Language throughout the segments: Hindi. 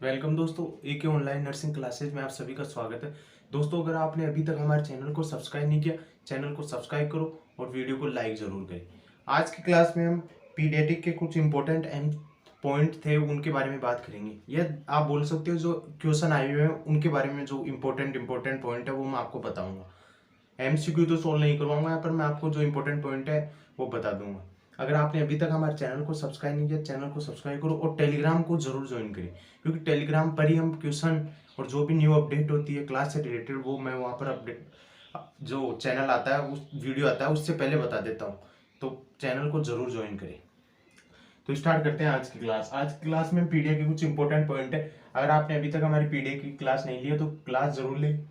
वेलकम दोस्तों, एक ऑनलाइन नर्सिंग क्लासेज में आप सभी का स्वागत है। दोस्तों, अगर आपने अभी तक हमारे चैनल को सब्सक्राइब नहीं किया, चैनल को सब्सक्राइब करो और वीडियो को लाइक जरूर करें। आज की क्लास में हम पीडियाट्रिक के कुछ इंपॉर्टेंट पॉइंट थे उनके बारे में बात करेंगे। यह आप बोल सकते हो जो क्वेश्चन आए हुए हैं उनके बारे में, जो इंपॉर्टेंट पॉइंट है वो मैं आपको बताऊंगा। एमसीक्यू तो सोल्व नहीं करवाऊंगा यहाँ पर, मैं आपको जो इंपॉर्टेंट पॉइंट है वो बता दूंगा। अगर आपने अभी तक हमारे चैनल को सब्सक्राइब नहीं किया, चैनल को सब्सक्राइब करो और टेलीग्राम को जरूर ज्वाइन करें, क्योंकि टेलीग्राम पर ही हम क्वेश्चन और जो भी न्यू अपडेट होती है क्लास से रिलेटेड वो मैं वहाँ पर अपडेट, जो चैनल आता है उस वीडियो आता है उससे पहले बता देता हूँ। तो चैनल को जरूर ज्वाइन करें। तो स्टार्ट करते हैं आज की क्लास। आज की क्लास में पीडीए के कुछ इंपॉर्टेंट पॉइंट है। अगर आपने अभी तक हमारी पीडीए की क्लास नहीं ली है तो क्लास जरूर लें।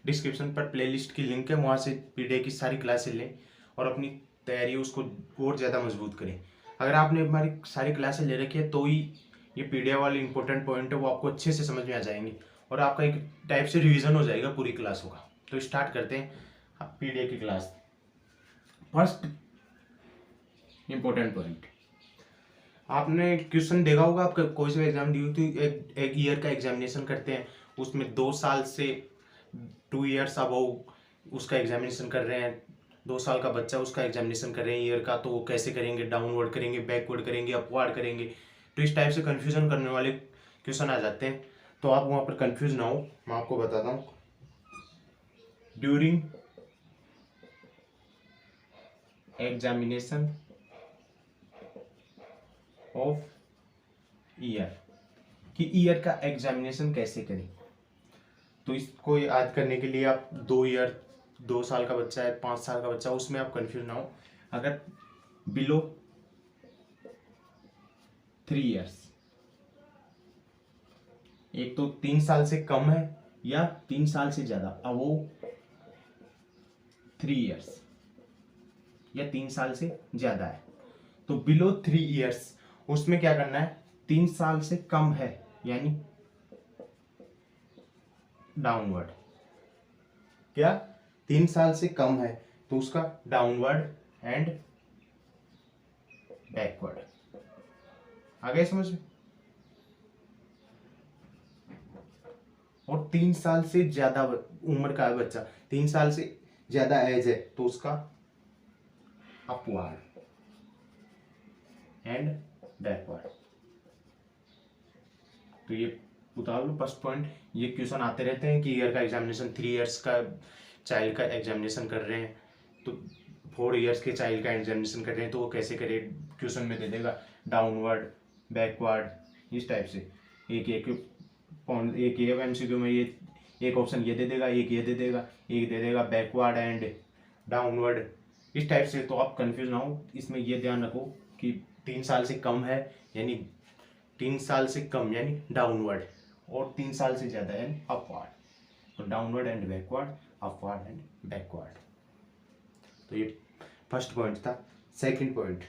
डिस्क्रिप्शन पर प्लेलिस्ट की लिंक है, वहाँ से पीडीए की सारी क्लासें लें और अपनी तैयारी उसको और ज़्यादा मजबूत करें। अगर आपने हमारी सारी क्लासें ले रखी है तो ही ये पीडीए वाले इंपॉर्टेंट पॉइंट है वो आपको अच्छे से समझ में आ जाएंगे और आपका एक टाइप से रिवीजन हो जाएगा पूरी क्लासों का। तो स्टार्ट करते हैं पीडीए की क्लास। फर्स्ट इंपॉर्टेंट पॉइंट, आपने क्वेश्चन देखा होगा, आपका कोई सा एग्जाम दी होती है, एक ईयर का एग्जामिनेशन करते हैं, उसमें 2 साल से 2 ईयर्स अबव उसका एग्जामिनेशन कर रहे हैं। 2 साल का बच्चा उसका एग्जामिनेशन कर रहे हैं ईयर का, तो वो कैसे करेंगे, डाउनवर्ड करेंगे, बैकवर्ड करेंगे, अपवर्ड करेंगे। तो इस टाइप से कन्फ्यूजन करने वाले क्वेश्चन आ जाते हैं, तो आप वहाँ पर कन्फ्यूज ना हो। मैं आपको बताता हूँ। ड्यूरिंग एग्जामिनेशन ऑफ ईयर, कि ईयर का एग्जामिनेशन कैसे करें। तो इसको याद करने के लिए आप 2 ईयर, 2 साल का बच्चा है, 5 साल का बच्चा, उसमें आप कंफ्यूज ना हो। अगर बिलो 3 ईयर्स, एक तो 3 साल से कम है या 3 साल से ज्यादा, अब वो 3 ईयर्स या 3 साल से ज्यादा है, तो बिलो 3 ईयर्स उसमें क्या करना है, 3 साल से कम है यानी डाउनवर्ड। क्या 3 साल से कम है तो उसका डाउनवर्ड एंड बैकवर्ड। आ गए समझ में। और 3 साल से ज्यादा उम्र का है बच्चा, 3 साल से ज्यादा एज है तो उसका अपवर्ड एंड बैकवर्ड। तो ये उतार लो फर्स्ट पॉइंट। ये क्वेश्चन आते रहते हैं कि ईयर का एग्जामिनेशन, 3 ईयर्स का चाइल्ड का एग्जामिनेशन कर रहे हैं, तो 4 ईयर्स के चाइल्ड का एग्जामिनेशन कर रहे हैं तो वो कैसे करे, क्वेश्चन में दे देगा डाउनवर्ड, बैकवर्ड, इस टाइप से। एक एक एक ये एमसीक्यू में ये एक ऑप्शन ये दे देगा, एक ये दे देगा, एक दे देगा बैकवर्ड एंड डाउनवर्ड, इस टाइप से। तो आप कंफ्यूज ना हो, इसमें ये ध्यान रखो कि 3 साल से कम है यानी 3 साल से कम यानी डाउनवर्ड, और 3 साल से ज्यादा यानी अपवर्ड। तो downward and backward, upward and backward. तो ये फर्स्ट पॉइंट था। सेकंड पॉइंट,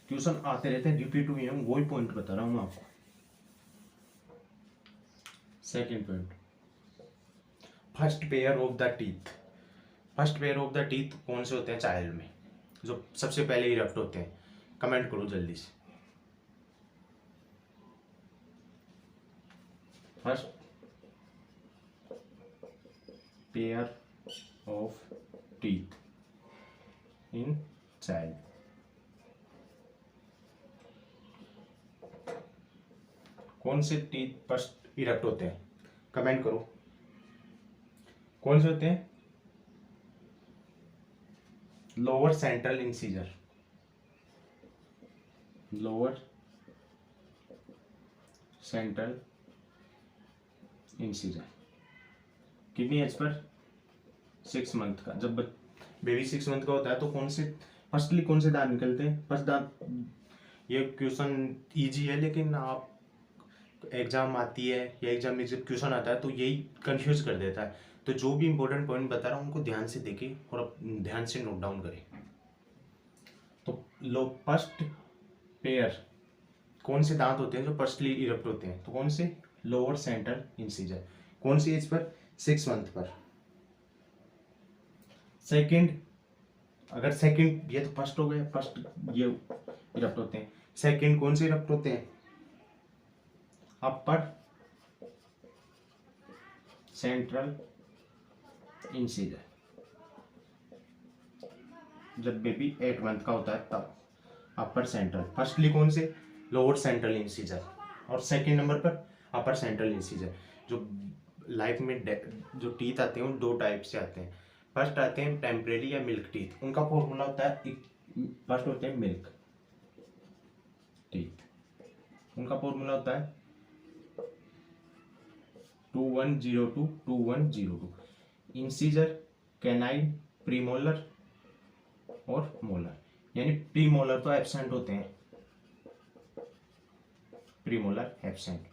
क्वेश्चन आते रहते हैं, रिपीट हुए हैं, वही पॉइंट बता रहा हूं मैं आपको। Second point, first pair of the teeth. First pair of the teeth कौन से होते हैं चाइल्ड में, जो सबसे पहले इरप्ट होते हैं। कमेंट करो जल्दी से। First pair of teeth in child. कौन से टीथ फर्स्ट इरप्ट होते हैं, कमेंट करो। कौन से होते हैं, lower central incisor, lower central incisor. कितनी एज पर, 6 मंथ का। जब बेबी 6 मंथ का होता है तो कौन से फर्स्टली कौन से दांत निकलते हैं, फर्स्ट दांत। ये क्वेश्चन इजी है, लेकिन आप एग्जाम आती है या एग्जाम में जब क्वेश्चन आता है तो यही कंफ्यूज कर देता है। तो जो भी इंपॉर्टेंट पॉइंट बता रहा हूँ उनको ध्यान से देखें और ध्यान से नोट डाउन करें। तो लो फर्स्ट पेयर, कौन से दांत होते हैं जो फर्स्टली इरप्ट होते हैं, तो कौन से, लोअर सेंट्रल इंसीजर। कौन सी एज पर, 6 मंथ पर। सेकंड, अगर ये तो फर्स्ट हो गए, फर्स्ट ये इरप्ट होते हैं। सेकंड कौन से इरप्ट होते हैं, अपर सेंट्रल इंसीजर, जब बेबी 8 मंथ का होता है तब अपर सेंट्रल, फर्स्टली कौन से, लोअर सेंट्रल इंसीजर, और सेकंड नंबर पर अपर सेंट्रल इंसीजर। जो लाइफ में जो टीथ आते हैं वो दो टाइप से आते हैं। फर्स्ट आते हैं टेम्परेरी या मिल्क टीथ, उनका फॉर्मूला होता है, फर्स्ट होते हैं मिल्क टीथ, उनका फॉर्मूला होता है 2102 2102। इंसीजर, कैनाइन, प्रीमोलर और मोलर, यानी प्रीमोलर तो एब्सेंट होते हैं, प्रीमोलर एब्सेंट।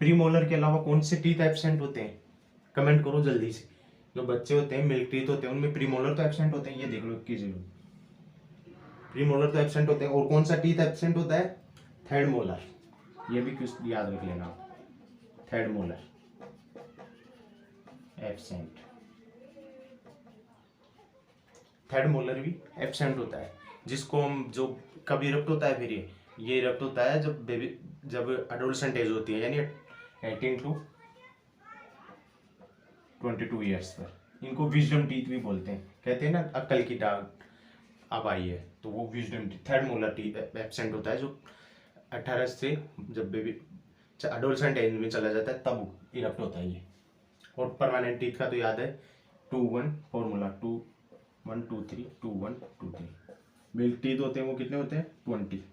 प्रीमोलर के अलावा कौन से टीथ एब्सेंट होते हैं, कमेंट करो जल्दी से। जो बच्चे होते हैं मिल्क टीथ होते हैं उनमें प्रीमोलर तो एब्सेंट होते हैं, ये देख लो 21 प्रीमोलर तो एब्सेंट होते हैं। और कौन सा टीथ एब्सेंट होता है, थर्ड मोलर, ये भी कुछ याद रख लेना आप, third molar absent, third molar भी एब्सेंट होता है, जिसको हम जो कब इरप्ट होता है, फिर ये इरप्ट होता है जब बेबी, जब एडोलसेंट एज होती है, यानी 18 to 22 ईयर्स पर। इनको विजडम टीथ भी बोलते हैं, कहते हैं ना अक्ल की दाग अब आई है, तो वो wisdom teeth, third molar teeth absent होता है, जो 18 से जब बेबी एडोलसेंट एज में चला जाता है तब इरप्ट होता है ये। और परमानेंट टीथ का तो याद है 2-1 फॉर्मूला, 2-1-2-3 2-1-2-3। मिल्क टीथ होते हैं वो कितने होते हैं, 20,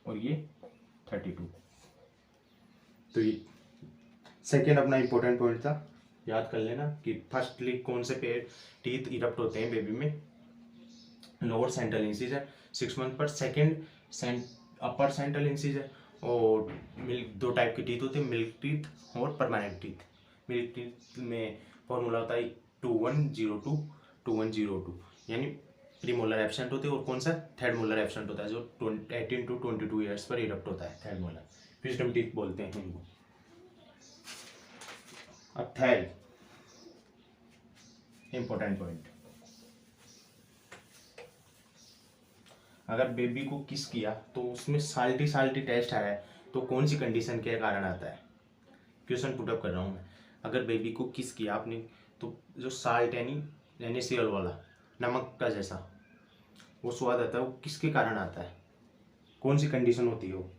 और ये 32। तो ये सेकेंड अपना इंपॉर्टेंट पॉइंट था, याद कर लेना कि फर्स्टली कौन से पेड़ टीथ इरप्ट होते हैं बेबी में, लोअर सेंट्रल इंसीजर 6 मंथ पर, सेकेंड अपर सेंट्रल इंसीजर, और मिल्क दो टाइप के टीथ होते हैं, मिल्क टीथ और परमानेंट टीथ। मिल्क टीथ में फॉर्मूला होता है 2102 2102, यानी प्रीमोलर एब्सेंट होते हैं, और कौन सा, थर्ड मोलर एब्सेंट होता है, जो 18 to 22 ईयर्स पर इरप्ट होता है, थर्ड मोलर, विजडम टीथ बोलते हैं इनको। अब थर्ड इंपॉर्टेंट पॉइंट, अगर बेबी को किस किया तो उसमें साल्टी साल्टी टेस्ट आ रहा है, तो कौन सी कंडीशन के कारण आता है, क्वेश्चन पुटअप कर रहा हूँ मैं। अगर बेबी को किस किया आपने, तो जो साल्ट यानी NaCl वाला, नमक का जैसा वो स्वाद आता है, वो किसके कारण आता है, कौन सी कंडीशन होती है वो,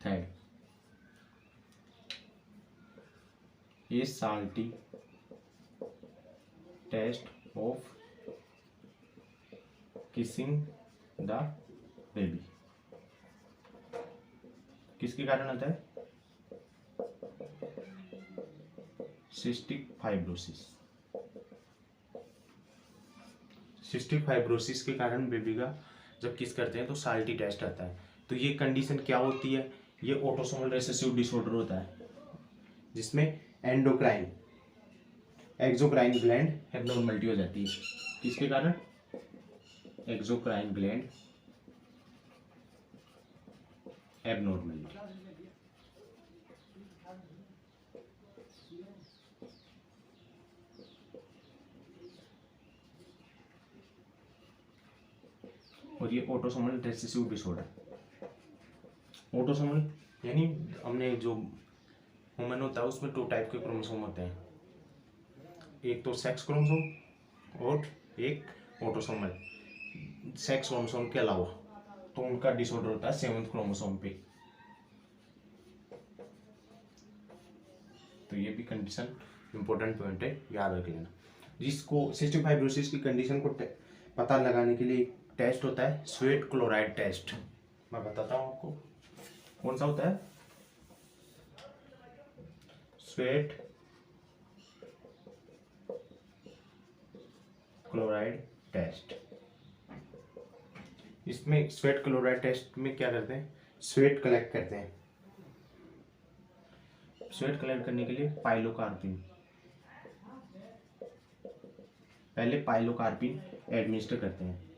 थर्ड, ये salty taste of kissing the baby किसके कारण आता है, सिस्टिक फाइब्रोसिस। सिस्टिक फाइब्रोसिस के कारण बेबी का जब किस करते हैं तो साल्टी टेस्ट आता है। तो ये कंडीशन क्या होती है, ये ऑटोसोमल रिसेसिव डिसऑर्डर होता है, जिसमें एंडोक्राइन एक्सोक्राइन ग्लैंड एब्नॉर्मलिटी हो जाती है। किसके कारण, एक्सोक्राइन ग्लैंड एब्नॉर्मलिटी। और ये ऑटोसोमल रिसेसिव डिसऑर्डर, ऑटोसोमल यानी हमने जो ह्यूमन होता है उसमें 2 टाइप के क्रोमोसोम होते हैं, एक तो सेक्स क्रोमोसोम और एक ऑटोसोमल। सेक्स क्रोमोसोम के अलावा तो उनका डिसऑर्डर होता है 7th क्रोमोसोम पे। तो ये भी कंडीशन इंपॉर्टेंट पॉइंट है, याद रख लेना। जिसको सिस्टिक फाइब्रोसिस की कंडीशन को पता लगाने के लिए टेस्ट होता है स्वेट क्लोराइड टेस्ट, मैं बताता हूँ आपको कौन सा होता है, स्वेट क्लोराइड टेस्ट। इसमें स्वेट क्लोराइड टेस्ट में क्या करते हैं, स्वेट कलेक्ट करते हैं। स्वेट कलेक्ट करने के लिए पाइलोकार्पिन, पहले पाइलोकार्पिन एडमिनिस्टर करते हैं।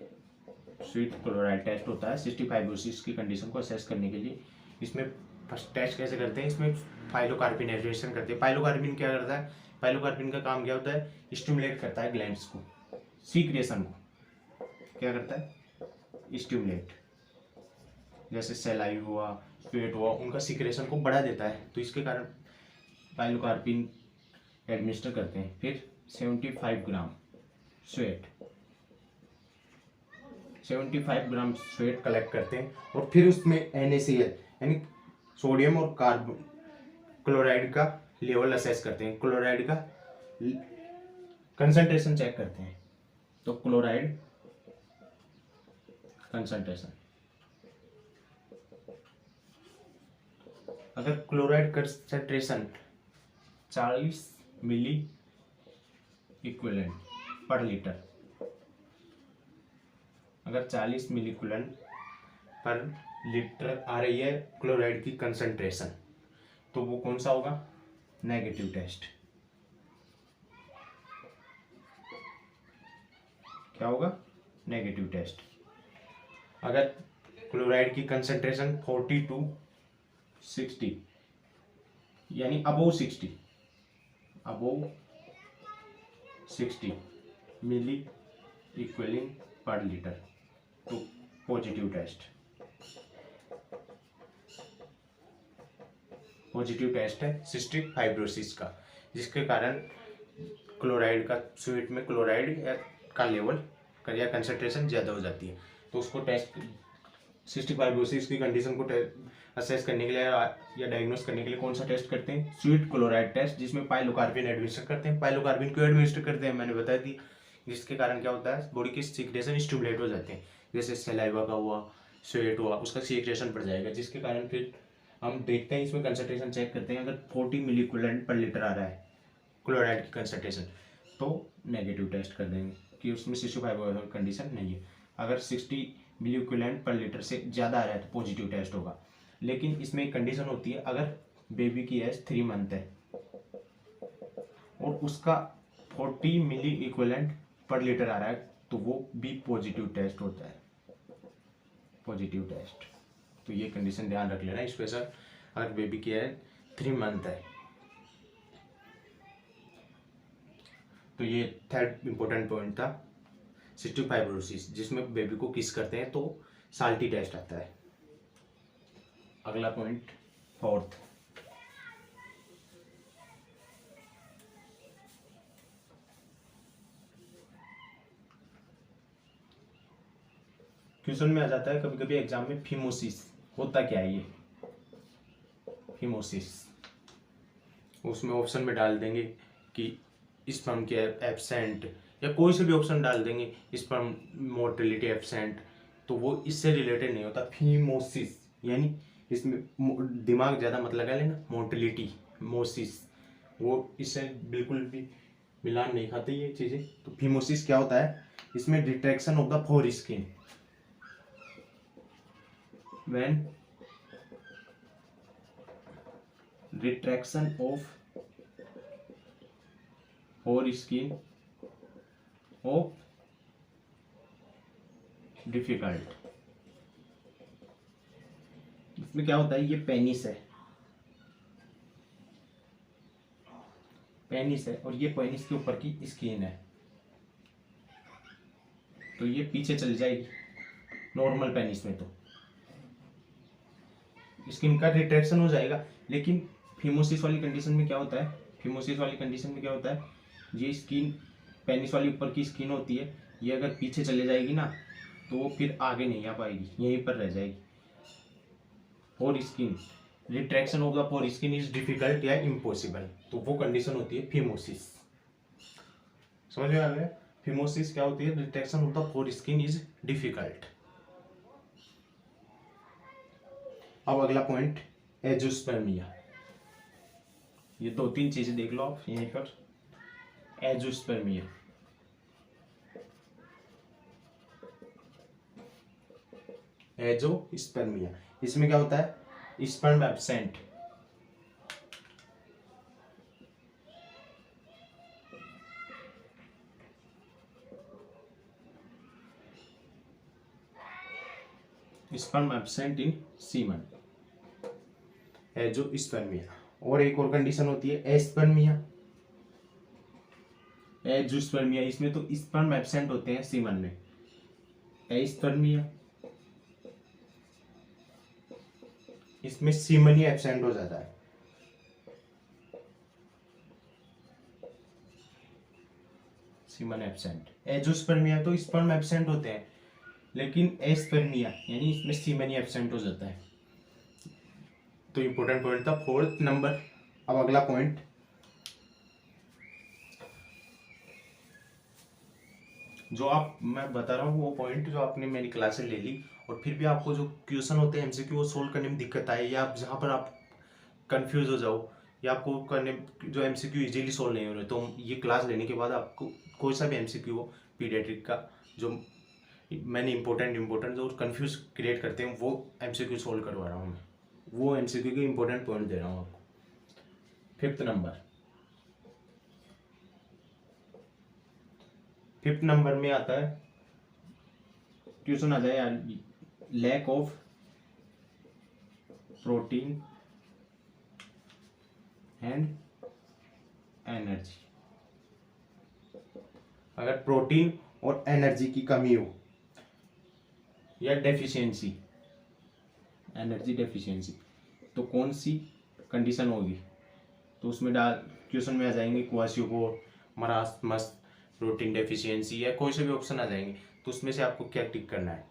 स्वेट क्लोराइड टेस्ट होता है सिस्टिक फाइब्रोसिस की कंडीशन को असेस करने के लिए। इसमें फर्स्ट टेस्ट कैसे करते हैं, इसमें पाइलोकार्पिन एडमिनिस्टर करते हैं। पाइलोकार्पिन क्या करता है, पाइलोकार्पिन का काम क्या होता है, स्टिमुलेट करता है ग्लैंड्स को, सीक्रेशन को क्या करता है, स्टिमुलेट, जैसे सेलाई हुआ, स्वेट हुआ, उनका सिक्रेशन को बढ़ा देता है, तो इसके कारण पाइलोकार्पिन एडमिनिस्टर करते हैं। फिर 75 ग्राम स्वेट 75 ग्राम स्वेट कलेक्ट करते हैं और फिर उसमें NaCl यानी सोडियम और कार्बन क्लोराइड का लेवल असेस करते हैं, क्लोराइड का कंसंट्रेशन चेक करते हैं। तो क्लोराइड कंसंट्रेशन, अगर क्लोराइड कंसंट्रेशन 40 मिली इक्विवेलेंट पर लीटर, अगर 40 मिली इक्विवेलेंट पर लीटर आ रही है क्लोराइड की कंसंट्रेशन, तो वो कौन सा होगा? Negative test. क्या होगा? Negative test. अगर क्लोराइड की कंसंट्रेशन 40 to 60 यानी above 60 milliequivalent per litre, तो पॉजिटिव टेस्ट। पॉजिटिव टेस्ट है सिस्टिक फाइब्रोसिस का, जिसके कारण क्लोराइड का स्वेट में क्लोराइड का लेवल या कंसंट्रेशन ज़्यादा हो जाती है। तो उसको टेस्ट, सिस्टिक फाइब्रोसिस की कंडीशन को असेस करने के लिए या डायग्नोस करने के लिए कौन सा टेस्ट करते हैं? स्वेट क्लोराइड टेस्ट, जिसमें पाइलोकार्बिन एडमिनिस्टर करते हैं। पाइलोकार्बिन क्यों एडमिनिस्टर करते हैं मैंने बता दी, जिसके कारण क्या होता है? बॉडी की सिक्रेशन स्टिमुलेट हो जाते हैं, जैसे सलाइवा का हुआ, स्वेट हुआ, उसका सिक्रेशन बढ़ जाएगा, जिसके कारण फिर हम देखते हैं, इसमें कंसंट्रेशन चेक करते हैं। अगर 40 मिली इक्विवेलेंट पर लीटर आ रहा है क्लोराइड की कंसंट्रेशन, तो नेगेटिव टेस्ट कर देंगे कि उसमें सिस्टिक फाइब्रोसिस कंडीशन नहीं है। अगर 60 मिली इक्विवेलेंट पर लीटर से ज़्यादा आ रहा है तो पॉजिटिव टेस्ट होगा। लेकिन इसमें एक कंडीशन होती है, अगर बेबी की एज 3 मंथ है और उसका 40 मिली इक्विवेलेंट पर लीटर आ रहा है, तो वो भी पॉजिटिव टेस्ट होता है, पॉजिटिव टेस्ट। तो ये कंडीशन ध्यान रख लेना स्पेशल, अगर बेबी की एज 3 मंथ है। तो ये थर्ड इंपॉर्टेंट पॉइंट था सिस्टिक फाइब्रोसिस, जिसमें बेबी को किस करते हैं तो साल्टी टेस्ट आता है। अगला पॉइंट फोर्थ, क्वेश्चन में आ जाता है कभी कभी एग्जाम में, फीमोसिस होता क्या है? ये फीमोसिस, उसमें ऑप्शन में डाल देंगे कि स्पर्म के एब्सेंट, या कोई से भी ऑप्शन डाल देंगे, स्पर्म मोर्टेलिटी एब्सेंट, तो वो इससे रिलेटेड नहीं होता। फीमोसिस यानी इसमें दिमाग ज़्यादा मत लगा लेना, मोर्टेलिटी मोसिस, वो इससे बिल्कुल भी मिलान नहीं खाते ये चीज़ें। तो फीमोसिस क्या होता है? इसमें retraction of the four skin, when retraction of foreskin of difficult, इसमें क्या होता है? ये पेनिस है, पेनिस है और ये पेनिस के ऊपर की स्किन है, तो ये पीछे चल जाएगी नॉर्मल पेनिस में, तो स्किन का रिट्रैक्शन हो जाएगा। लेकिन फीमोसिस वाली कंडीशन में क्या होता है? फीमोसिस वाली कंडीशन में क्या होता है? ये स्किन, पेनिस वाली ऊपर की स्किन होती है, ये अगर पीछे चले जाएगी ना, तो वो फिर आगे नहीं आ पाएगी, यहीं पर रह जाएगी। Four skin, retraction of the four skin is difficult या इम्पॉसिबल, तो वो कंडीशन होती है फीमोसिस। समझ में आ गया? फीमोसिस क्या होती है? Retraction of the four skin is difficult. अब अगला पॉइंट, एजोस्पर्मिया। ये 2-3 चीजें देख लो आप यहीं पर। एजोस्पर्मिया, एजोस्पर्मिया, इसमें क्या होता है? Sperm absent, sperm absent in semen, azoospermia. और एक और कंडीशन होती है एस्पर्मिया, एजोस्पर्मिया, इसमें तो स्पर्म एब्सेंट होते हैं सीमन में, एस्पर्मिया। इसमें सीमन ही एब्सेंट हो जाता है। Semen absent. एजोस्पर्मिया तो स्पर्म एब्सेंट होते हैं, लेकिन एस्पर्मिया यानी इसमें सीमन ही एब्सेंट हो जाता है। तो इंपॉर्टेंट पॉइंट था 4th नंबर। अब अगला पॉइंट, जो आप मैं बता रहा हूँ वो पॉइंट जो आपने मेरी क्लासेस ले ली और फिर भी आपको जो क्वेश्चन होते हैं एमसीक्यू वो सोल्व करने में दिक्कत आए, या आप जहाँ पर आप कंफ्यूज हो जाओ, या आपको करने जो एमसीक्यू इजीली सोल्व नहीं हो रहे, तो ये क्लास लेने के बाद आपको कोई सा भी एमसीक्यू हो पीडियाट्रिक का, जो मैंने इंपॉर्टेंट जो कंफ्यूज क्रिएट करते हैं वो एमसीक्यू सोल्व करवा रहा हूँ मैं, वो एमसीक्यू के इंपॉर्टेंट पॉइंट दे रहा हूँ आपको। 5th नंबर, 5th नंबर में आता है क्वेश्चन आ जाए यार, lack of protein and energy. अगर प्रोटीन और एनर्जी की कमी हो या डेफिशिएंसी, एनर्जी डेफिशिएंसी, तो कौन सी कंडीशन होगी, तो उसमें क्वेश्चन में आ जाएंगे क्वाशियोकोर, मरासमस, प्रोटीन डेफिशिएंसी, या कोई से भी ऑप्शन आ जाएंगे। तो उसमें से आपको क्या टिक करना है।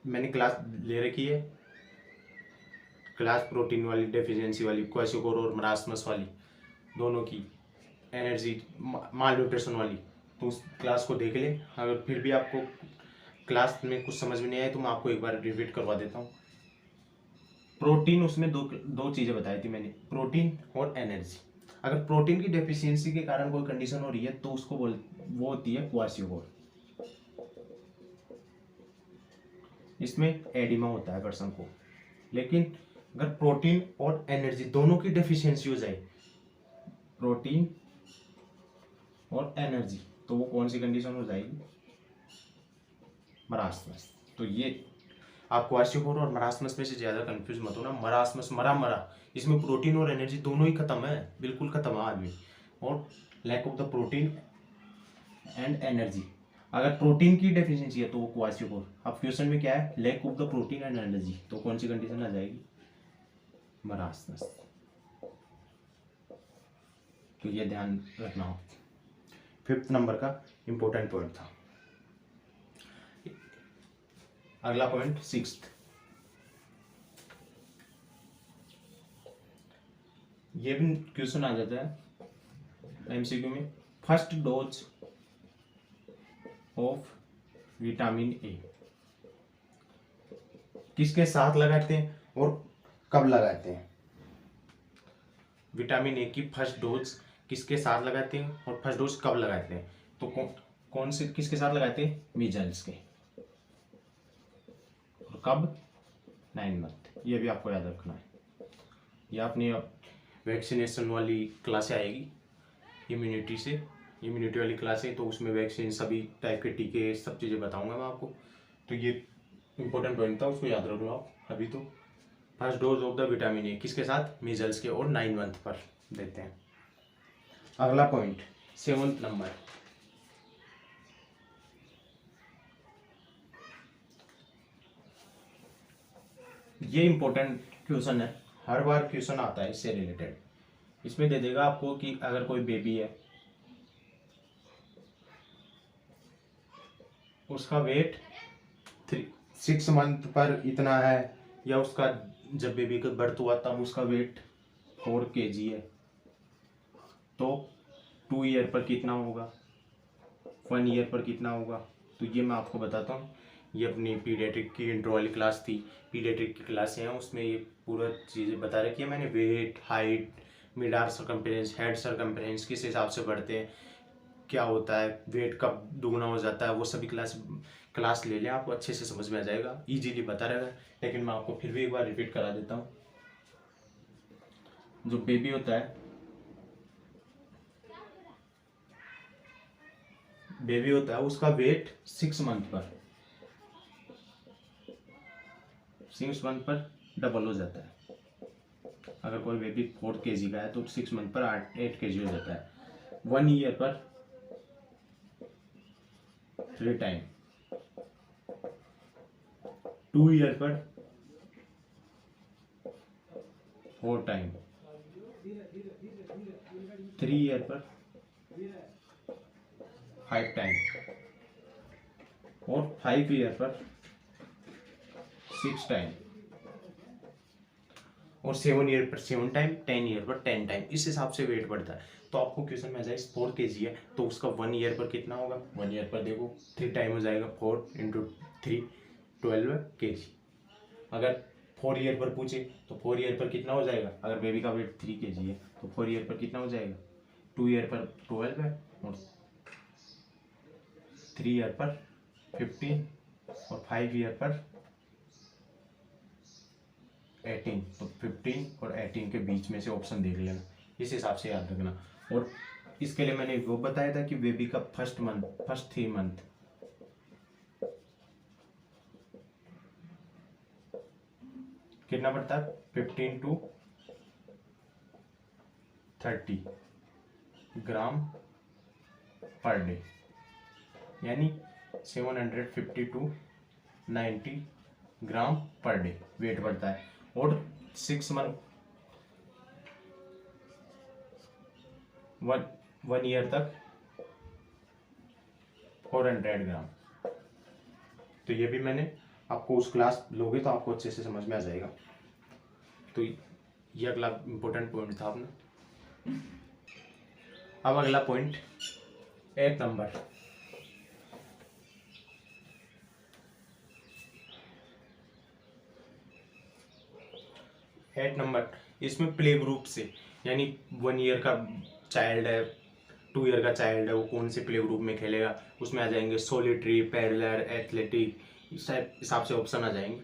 मैंने क्लास ले रखी है, क्लास प्रोटीन वाली, डेफिशिएंसी वाली, क्वाशियोकोर और मरासमस वाली दोनों की, एनर्जी माल न्यूट्रिशन वाली, तो उस क्लास को देख ले। अगर फिर भी आपको क्लास में कुछ समझ में नहीं आए तो मैं आपको एक बार रिपीट करवा देता हूँ। प्रोटीन, उसमें दो चीज़ें बताई थी मैंने, प्रोटीन और एनर्जी। अगर प्रोटीन की डेफिशिएंसी के कारण कोई कंडीशन हो रही है तो उसको वो होती है क्वाशियोकोर। इसमें एडिमा होता है पर्सन को। लेकिन अगर प्रोटीन और एनर्जी दोनों की डेफिशिएंसी हो जाए, प्रोटीन और एनर्जी, तो वो कौन सी कंडीशन हो जाएगी, मरासमस। तो ये आप क्वाशियोकोर और मरासमस में से ज़्यादा कंफ्यूज मत हो ना। मरासमस मरा, इसमें प्रोटीन और एनर्जी दोनों ही खत्म है, बिल्कुल खत्म है आदमी, और lack of the protein and energy. अगर प्रोटीन की डेफिशिएंसी है तो वो क्वाशियोकोर। अब क्वेश्चन में क्या है, lack of the protein and energy, तो कौन सी कंडीशन आ जाएगी, मरासमस। तो ये ध्यान रखना हो, 5th नंबर का इंपॉर्टेंट पॉइंट था। अगला पॉइंट 6th, ये भी क्वेश्चन आ जाता है एमसीक्यू में। First dose of vitamin A किसके साथ लगाते हैं और कब लगाते हैं। विटामिन ए की फर्स्ट डोज किसके साथ लगाते हैं और फर्स्ट डोज कब लगाते हैं, तो कौन से किसके साथ लगाते हैं, मीजल्स के, और कब, 9 मंथ। ये भी आपको याद रखना है। ये अपनी वैक्सीनेशन वाली क्लासें आएगी, इम्यूनिटी वाली क्लासें, तो उसमें वैक्सीन सभी टाइप के टीके सब चीज़ें बताऊंगा मैं आपको। तो ये इंपॉर्टेंट पॉइंट था, उसको याद रखो आप। अभी तो first dose of the vitamin A किसके साथ, मीजल्स के, और 9 मंथ पर देते हैं। अगला पॉइंट 7th नंबर, ये इंपॉर्टेंट क्वेश्चन है, हर बार क्वेश्चन आता है इससे रिलेटेड। इसमें दे देगा आपको कि अगर कोई बेबी है, उसका वेट 6 मंथ पर इतना है, या उसका जब बेबी का बर्थ हुआ तब उसका वेट 4 kg है, तो 2 ईयर पर कितना होगा, 1 ईयर पर कितना होगा। तो ये मैं आपको बताता हूँ। ये अपनी पीडियाट्रिक की इंट्रो वाली क्लास थी, पीडियाट्रिक की क्लासें हैं, उसमें ये पूरा चीज़ें बता रखी है मैंने। Weight, height, mid arm circumference, head circumference किस हिसाब से बढ़ते हैं, क्या होता है, वेट कब दुगना हो जाता है, वो सभी क्लास ले लें, आपको अच्छे से समझ में आ जाएगा, इजीली बता रहेगा। लेकिन मैं आपको फिर भी एक बार रिपीट करा देता हूँ। जो बेबी होता है, उसका वेट 6 मंथ पर डबल हो जाता है। अगर कोई बेबी 4 kg का है तो 6 मंथ पर 8 kg हो जाता है। 1 ईयर पर 3 टाइम, 2 ईयर पर 4 टाइम, 3 ईयर पर 5 टाइम, और 5 ईयर पर 6 टाइम, और 7 ईयर पर 7 टाइम, 10 ईयर पर 10 टाइम। इस हिसाब से वेट बढ़ता है। तो आपको क्वेश्चन में आ जाए 4 kg है तो उसका 1 ईयर पर कितना होगा। 1 ईयर पर देखो 3 टाइम हो जाएगा, 4 × 3 12 kg। अगर 4 ईयर पर पूछे तो 4 ईयर पर कितना हो जाएगा। अगर बेबी का वेट 3 kg है तो 4 ईयर पर कितना हो जाएगा। 2 ईयर पर 12 है, और 3 ईयर पर 15, और 5 ईयर पर 18। तो 15 और 18 के बीच में से ऑप्शन देख लेना, इस हिसाब से याद रखना। और इसके लिए मैंने वो बताया था कि बेबी का फर्स्ट 3 मंथ कितना पड़ता है, 15 to 30 ग्राम पर डे, यानी 750 to 90 gram per day wait बढ़ता है। और 6 मंथ 1 ईयर तक 400 ग्राम। तो ये भी मैंने आपको, उस क्लास लोगे तो आपको अच्छे से समझ में आ जाएगा। तो ये अगला इम्पोर्टेंट पॉइंट था अपना। अब अगला पॉइंट 8 नंबर, इसमें प्ले ग्रुप से, यानी 1 ईयर का चाइल्ड है, 2 ईयर का चाइल्ड है, वो कौन से प्ले ग्रुप में खेलेगा, उसमें आ जाएंगे सोलिटरी, पैरेलल, एथलेटिक, इस हिसाब से ऑप्शन आ जाएंगे।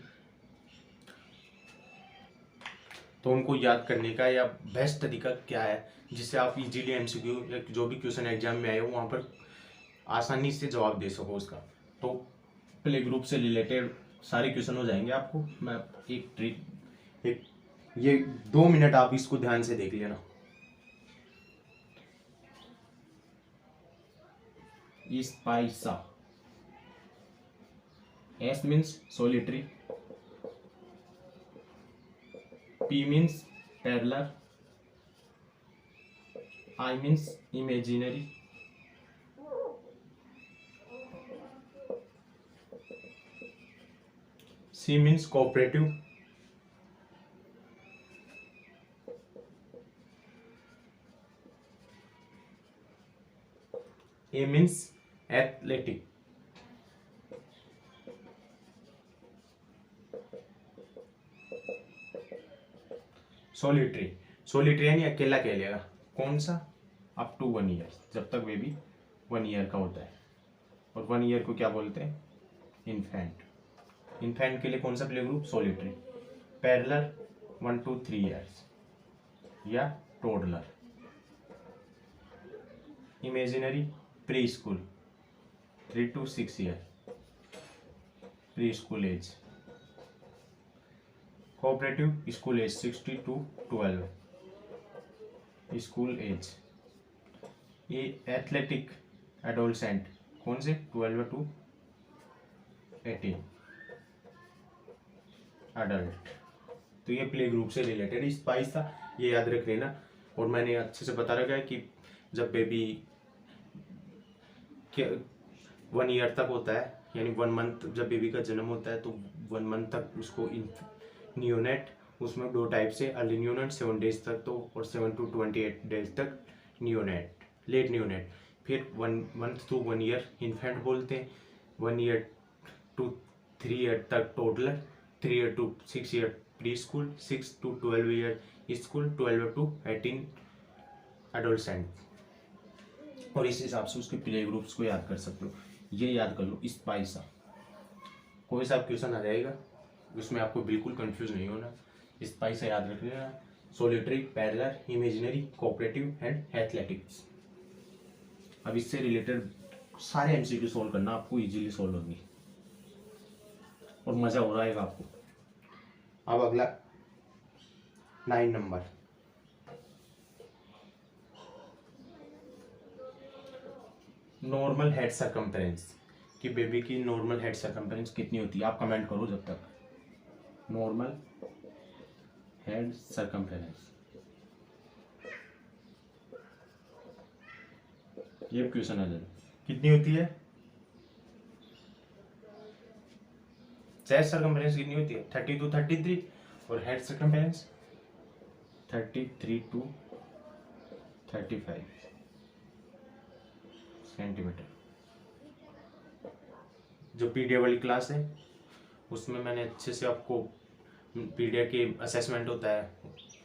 तो उनको याद करने का या बेस्ट तरीका क्या है जिससे आप इजीली एमसीक्यू या जो भी क्वेश्चन एग्जाम में आए हो वहाँ पर आसानी से जवाब दे सको उसका। तो प्ले ग्रुप से रिलेटेड सारे क्वेश्चन हो जाएंगे आपको। मैं एक ट्रिक, ये 2 मिनट आप इसको ध्यान से देख लेना। स्पाइसा, S means solitary, P means parallel, I means imaginary, C means cooperative, A means athletic, solitary यानी अकेला खेलेगा। कौन सा, अप टू 1 ईयर, जब तक बेबी 1 ईयर का होता है। और 1 ईयर को क्या बोलते हैं, इन्फेंट के लिए कौन सा play group, solitary. Parallel 1 to 3 years या toddler. Imaginary preschool 3 to 6 year, preschool age. Cooperative school age 6 to 12 school age. ये एथलेटिक एडोलसेंट कौन से, 12 to 18 एडल्ट। तो ये प्ले ग्रुप से रिलेटेड स्पाइस था, ये याद रख लेना। और मैंने अच्छे से बता रखा है कि जब बेबी 1 ईयर तक होता है, यानी 1 मंथ जब बेबी का जन्म होता है तो 1 मंथ तक उसको नियोनेट, उसमें 2 टाइप से, अर्ली नियोनेट 7 डेज तक तो, और 7 to 28 डेज तक नियोनेट, लेट नियोनेट। फिर 1 मंथ to 1 ईयर इन्फेंट बोलते हैं, 1 ईयर to 3 ईयर तक toddler, 3 year to 6 year pre school, 6 to 12 year school, 12 to 18 adolescent. और इस हिसाब से उसके प्ले ग्रुप्स को याद कर सकते हो। ये याद कर लो स्पाइसा, कोई सा क्वेश्चन आ जाएगा उसमें आपको बिल्कुल कंफ्यूज नहीं होना। स्पाइसा याद रख लेना, solitary, parallel, imaginary, cooperative and athletics. अब इससे रिलेटेड सारे एमसीक्यू सोल्व करना, आपको इजीली सोल्व होंगे और मजा हो रहा है आपको। अब अगला 9 नंबर, नॉर्मल हेड सरकमफेरेंस, कि बेबी की नॉर्मल हेड सरकमफेरेंस कितनी होती है। आप कमेंट करो जब तक। Normal head circumference. ये क्वेश्चन आ जाए कितनी होती है, चेस्ट सर्कमफेरेंस कितनी होती है 30 to 33 और हेड सर्कमफेरेंस 33 to 35 सेंटीमीटर। जो पीडीए वाली क्लास है उसमें मैंने अच्छे से आपको पीडीए के असेसमेंट होता है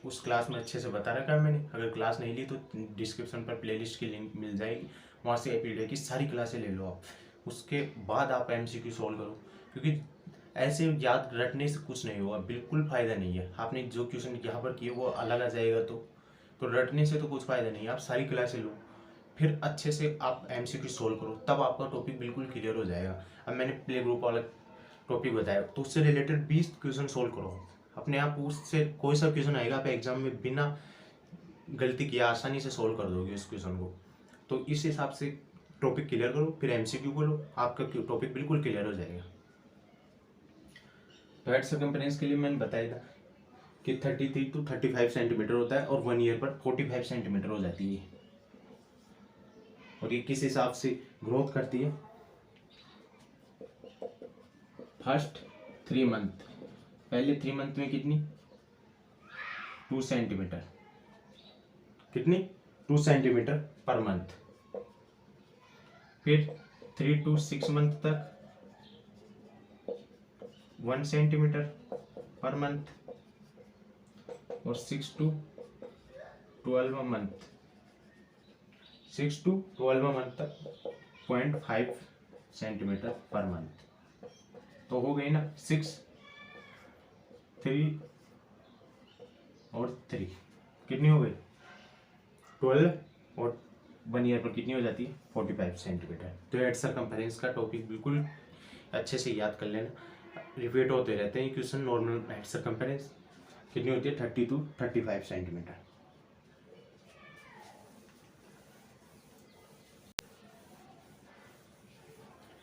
उस क्लास में अच्छे से बता रखा है मैंने। अगर क्लास नहीं ली तो डिस्क्रिप्शन पर प्लेलिस्ट की लिंक मिल जाएगी, वहाँ से पीडीए की सारी क्लासें ले लो आप। उसके बाद आप एमसीक्यू सॉल्व करो, क्योंकि ऐसे याद रटने से कुछ नहीं होगा, बिल्कुल फ़ायदा नहीं है। आपने जो क्वेश्चन यहाँ पर किए वो अलग आ जाएगा, तो रटने से तो कुछ फ़ायदा नहीं है। आप सारी क्लासें लो, फिर अच्छे से आप एमसीक्यू सॉल्व करो, तब आपका टॉपिक बिल्कुल क्लियर हो जाएगा। अब मैंने प्ले ग्रुप वाला टॉपिक बताया, तो उससे रिलेटेड 20 क्वेश्चन सॉल्व करो अपने आप। उससे कोई सा क्वेश्चन आएगा आप एग्जाम में बिना गलती किए आसानी से सॉल्व कर दोगे उस क्वेश्चन को। तो इस हिसाब से टॉपिक क्लियर करो, फिर एमसीक्यू बोलो, आपका टॉपिक बिल्कुल क्लियर हो जाएगा। तो हेड सर्कमफेरेंस के लिए मैंने बताया था कि 33 to 35 सेंटीमीटर होता है और 1 ईयर पर 45 सेंटीमीटर हो जाती है। और ये किस हिसाब से ग्रोथ करती है, फर्स्ट 3 मंथ, पहले 3 मंथ में कितनी 2 सेंटीमीटर, कितनी 2 सेंटीमीटर पर मंथ। फिर 3 to 6 मंथ तक 1 सेंटीमीटर पर मंथ, और 6 to 12 मंथ, 6 to 12 मंथ तक 0.5 सेंटीमीटर पर मंथ। तो हो गई ना 6, 3 और 3 कितनी हो गई 12, और 1 ईयर पर कितनी हो जाती है 45 सेंटीमीटर। तो हेड सर्कमफेरेंस का टॉपिक बिल्कुल अच्छे से याद कर लेना, रिपीट होते रहते हैं क्वेश्चन। नॉर्मल हेड सर्कमफेरेंस कितनी होती है 30 to 35 centimetre.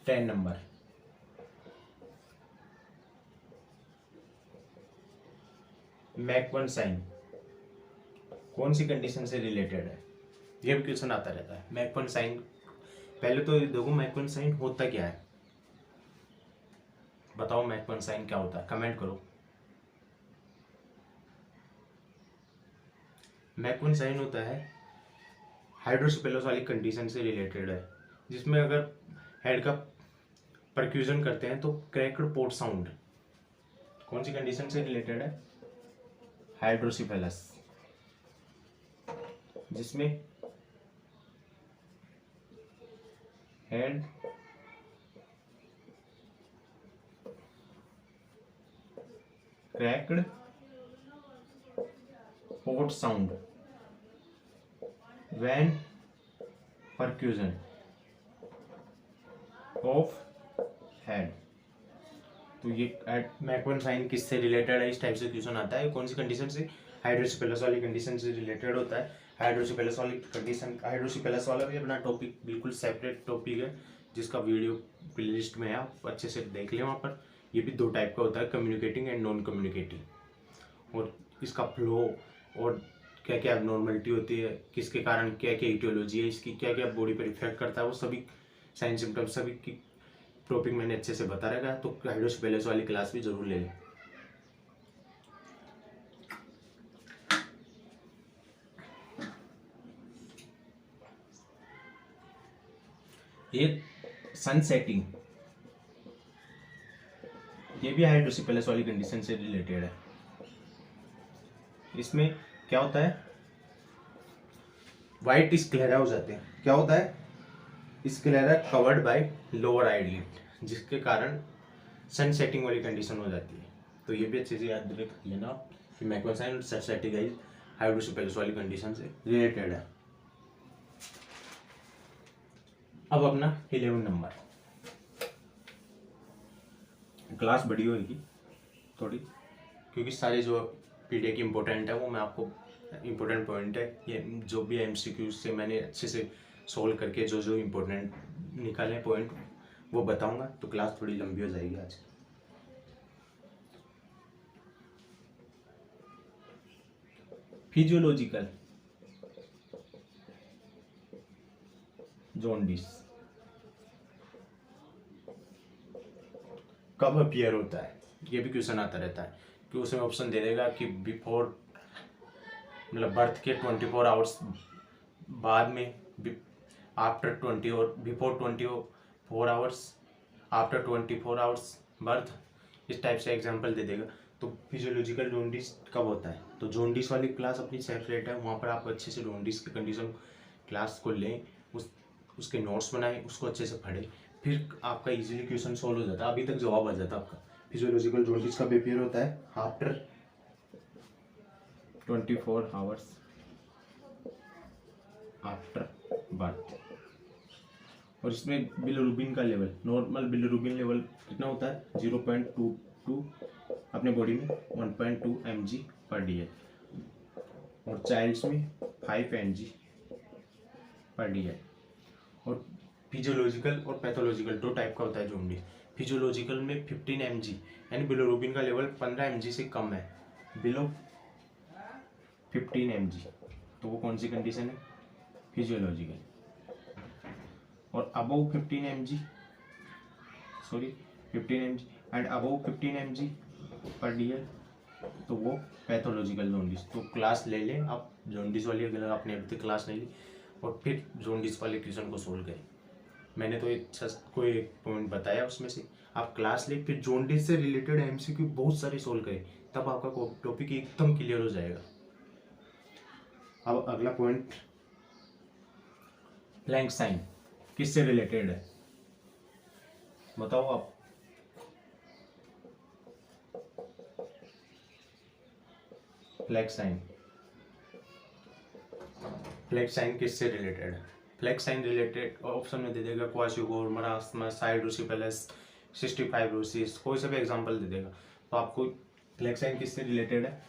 Ten number, McEwan sign कौन सी कंडीशन से रिलेटेड है, ये भी क्वेश्चन आता रहता है। मैकवन साइन, पहले तो देखो मैकवन साइन होता क्या है, बताओ मैकवन साइन क्या होता है, कमेंट करो। मैकवन साइन होता है हाइड्रोसिपेलोस वाली कंडीशन से रिलेटेड है, जिसमें अगर हेड का परक्यूजन करते हैं तो क्रैक्ड पोर्ट साउंड, कौन सी कंडीशन से रिलेटेड है, हाइड्रोसिपेलस, जिसमें head cracked port sound when percussion of head. तो ये मैकवन साइन किससे रिलेटेड है, इस टाइप से क्वेश्चन आता है। कौन सी कंडीशन से, हाइड्रोसिपेलस वाली कंडीशन से रिलेटेड होता है। हाइड्रोसिपेलस वाली कंडीशन, हाइड्रोसिपेलस वाला भी अपना टॉपिक बिल्कुल सेपरेट टॉपिक है, जिसका वीडियो प्लेलिस्ट में है, आप अच्छे से देख लें वहाँ पर। ये भी 2 टाइप का होता है, कम्युनिकेटिंग एंड नॉन कम्युनिकेटिंग, और इसका फ्लो और क्या क्या एबनॉर्मलिटी होती है, किसके कारण क्या क्या इटियोलॉजी है इसकी, क्या क्या बॉडी पर इफेक्ट करता है, वो सभी साइन सिम्टम्स सभी की टॉपिक मैंने अच्छे से बता रखा है। तो हाइड्रोसिपेलस वाली क्लास भी जरूर ले लें। ये सन सेटिंग, ये भी हाइड्रोसिपेलस वाली कंडीशन से रिलेटेड है। इसमें क्या होता है, व्हाइट स्क्लेरा हो जाते हैं। क्या होता है, sclera covered by lower eyelid, जिसके कारण सन सेटिंग वाली कंडीशन हो जाती है। तो ये भी अच्छे से याद रख लेना कि मैकवन साइन और सन सेटिंग हाइड्रोसिपेलस वाली कंडीशन से रिलेटेड है। अब अपना 11 नंबर, क्लास बड़ी होगी थोड़ी, क्योंकि सारे जो पीडीए की इम्पोर्टेंट है वो मैं आपको इम्पोर्टेंट पॉइंट है, ये जो भी एमसीक्यू से मैंने अच्छे से सोल्व करके जो जो इम्पोर्टेंट निकाले पॉइंट वो बताऊंगा। तो क्लास थोड़ी लंबी हो जाएगी आज। फिजियोलॉजिकल जॉन्डिस कब अपीयर होता है, ये भी क्वेश्चन आता रहता है कि उसमें ऑप्शन दे देगा कि बिफोर मतलब बर्थ के 24 आवर्स बाद में, आफ्टर 20 और before 24 hours, after 24 hours birth, इस टाइप से एग्जांपल दे देगा। तो फिजियोलॉजिकल जॉन्डिस कब होता है, तो जॉन्डिस वाली क्लास अपनी सेपरेट है, वहाँ पर आप अच्छे से जॉन्डिस की कंडीशन क्लास को लें, उसके नोट्स बनाएं, उसको अच्छे से पढ़ें, फिर आपका इजीली क्वेश्चन सॉल्व हो जाता है, अभी तक जवाब आ जाता है आपका। फिजियोलॉजिकल जॉन्डिस कब अपीयर होता है, आफ्टर 24 आवर्स आफ्टर बर्थ। और इसमें बिलिरुबिन का लेवल, नॉर्मल बिलिरुबिन लेवल कितना होता है 0.22 अपने बॉडी में 1.2 mg/dl, और चाइल्ड्स में 5 mg/dl। और फिजियोलॉजिकल और पैथोलॉजिकल दो टाइप का होता है जॉन्डिस। फिजियोलॉजिकल में 15 mg यानी बिलिरुबिन का लेवल 15 mg से कम है, बिलो 15 mg, तो वो कौन सी कंडीशन है, फिजियोलॉजिकल। और above 15 mg, sorry 15 mg and above 15 mg/dl, तो वो पैथोलॉजिकल जॉन्डिस। तो क्लास ले लें आप जॉन्डिस वाली, अगर आपने अभी तक क्लास नहीं ली, और फिर जॉन्डिस वाले क्वेश्चन को सोल्व करें। मैंने तो एक कोई पॉइंट बताया उसमें से, आप क्लास ले, फिर जॉन्डिस से रिलेटेड एमसीक्यू बहुत सारे सोल्व करें, तब आपका टॉपिक एकदम क्लियर हो जाएगा। अब अगला पॉइंट, फ्लैंक साइन किससे रिलेटेड है, बताओ आप। फ्लैग साइन, फ्लैग साइन किससे रिलेटेड है, फ्लैग साइन रिलेटेड ऑप्शन में दे देगा क्वाशियोगोर, मरास्मस, हाइड्रोसिपेलस, सिस्टिक फाइब्रोसिस, कोई सा भी एग्जांपल दे देगा। तो आपको फ्लैग साइन किससे रिलेटेड है,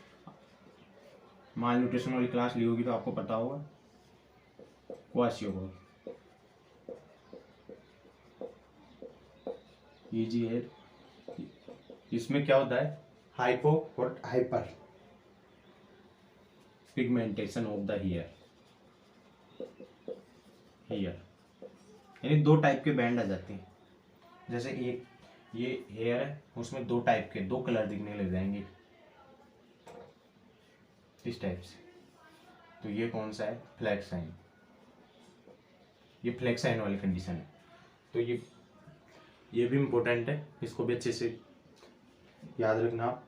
माल न्यूट्रिशन वाली क्लास ली होगी तो आपको पता होगा, क्वाशियोगोर इजी है। इसमें क्या होता है, हाइपो और hyper pigmentation of the hair, यानी दो टाइप के बैंड आ जाते हैं। जैसे एक ये हेयर है, उसमें दो टाइप के दो कलर दिखने लग जाएंगे इस टाइप से, तो ये कौन सा है, फ्लैग साइन, ये फ्लैग साइन वाली कंडीशन है। तो ये भी इम्पोर्टेंट है, इसको भी अच्छे से याद रखना आप।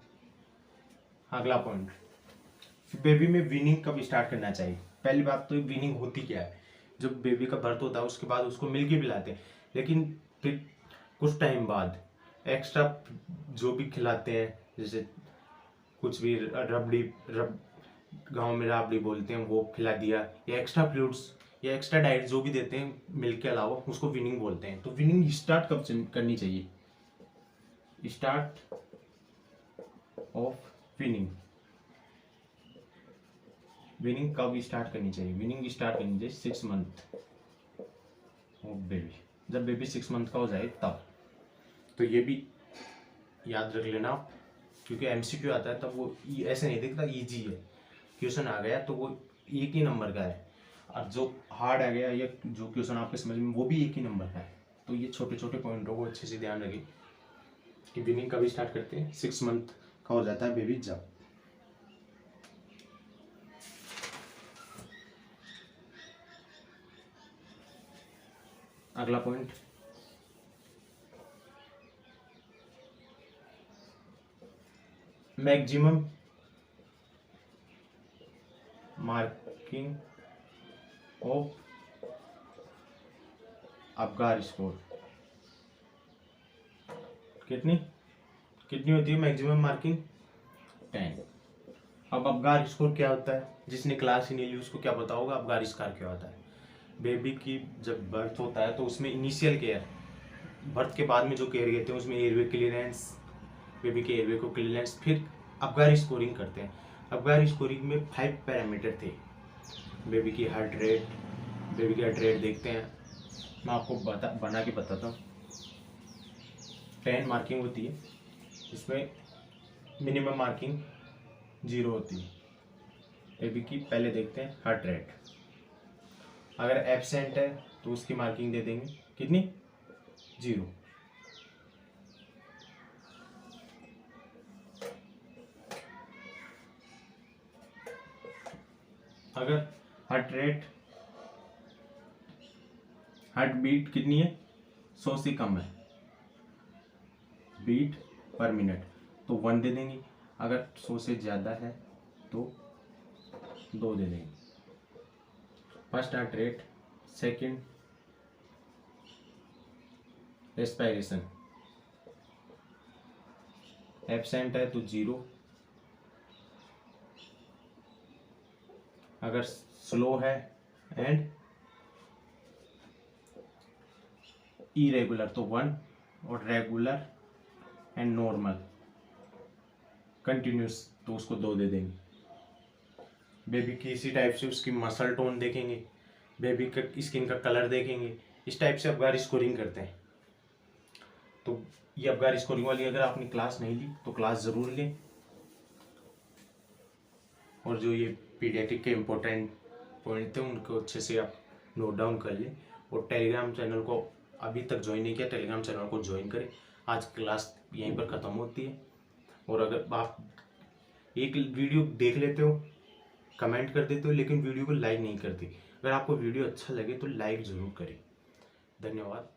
अगला पॉइंट, बेबी में वीनिंग कब स्टार्ट करना चाहिए। पहली बात तो वीनिंग होती क्या है, जब बेबी का बर्थ होता है उसके बाद उसको मिल्क ही पिलाते हैं, लेकिन फिर कुछ टाइम बाद एक्स्ट्रा जो भी खिलाते हैं, जैसे कुछ भी गांव में राबड़ी बोलते हैं, वो खिला दिया, या एक्स्ट्रा फ्लूइड्स या एक्स्ट्रा डाइट जो भी देते हैं मिल्क के अलावा, उसको वीनिंग बोलते हैं। तो वीनिंग स्टार्ट कब करनी चाहिए, स्टार्ट ऑफ वीनिंग कब स्टार्ट करनी चाहिए, वीनिंग स्टार्ट करनी चाहिए 6 मंथ ऑफ बेबी, जब बेबी 6 मंथ का हो जाए तब। तो ये भी याद रख लेना आप, क्योंकि एमसीक्यू आता है तब वो ऐसे नहीं दिखता इजी है, क्वेश्चन आ गया तो वो एक ही नंबर का है, और जो हार्ड आ गया या जो क्वेश्चन आपके समझ में वो भी एक ही नंबर का है। तो ये छोटे छोटे पॉइंटों को अच्छे से ध्यान रखें कि वीनिंग कभी स्टार्ट करते हैं, 6 मंथ का हो जाता है बेबी जब। अगला point, maximum marking of Apgar score, कितनी होती है मैक्सिमम मार्किंग, 10। अब अबगार स्कोर क्या होता है, जिसने क्लास ही नहीं ली उसको क्या पता होगा अबगार स्कोर क्या होता है। बेबी की जब बर्थ होता है तो उसमें इनिशियल केयर, बर्थ के बाद में जो केयर लेते हैं उसमें एयरवे क्लियरेंस, बेबी के एयरवे को क्लियरेंस, फिर अबगार स्कोरिंग करते हैं। अबगार स्कोरिंग में 5 पैरामीटर थे, बेबी की हार्ट रेट, बेबी की हार्ट रेट देखते हैं, मैं आपको बना के बताता हूँ। 10 मार्किंग होती है, इसमें मिनिमम मार्किंग 0 होती है, बेबी की पहले देखते हैं हार्ट रेट। अगर एब्सेंट है तो उसकी मार्किंग दे देंगे कितनी, 0। अगर हार्ट बीट कितनी है, 100 से कम है, बीट पर मिनट, तो 1 दे देंगे। अगर 100 से ज़्यादा है तो 2 दे देंगे। First heart rate, second respiration, absent है तो 0, अगर स्लो है एंड इरेगुलर तो 1, और रेगुलर एंड नॉर्मल कंटिन्यूस तो उसको 2 दे देंगे। बेबी की इसी टाइप से उसकी मसल टोन देखेंगे, बेबी का स्किन का कलर देखेंगे, इस टाइप से अबगार स्कोरिंग करते हैं। तो ये अबगार स्कोरिंग वाली अगर आपने क्लास नहीं ली तो क्लास ज़रूर लें, और जो ये पीडियाट्रिक के इम्पोर्टेंट पॉइंट थे उनको अच्छे से आप नोट डाउन कर लें। और टेलीग्राम चैनल को अभी तक ज्वाइन नहीं किया, टेलीग्राम चैनल को ज्वाइन करें। आज क्लास यहीं पर ख़त्म होती है। और अगर आप एक वीडियो देख लेते हो, कमेंट कर देते हो, लेकिन वीडियो को लाइक नहीं करते, अगर आपको वीडियो अच्छा लगे तो लाइक ज़रूर करें। धन्यवाद।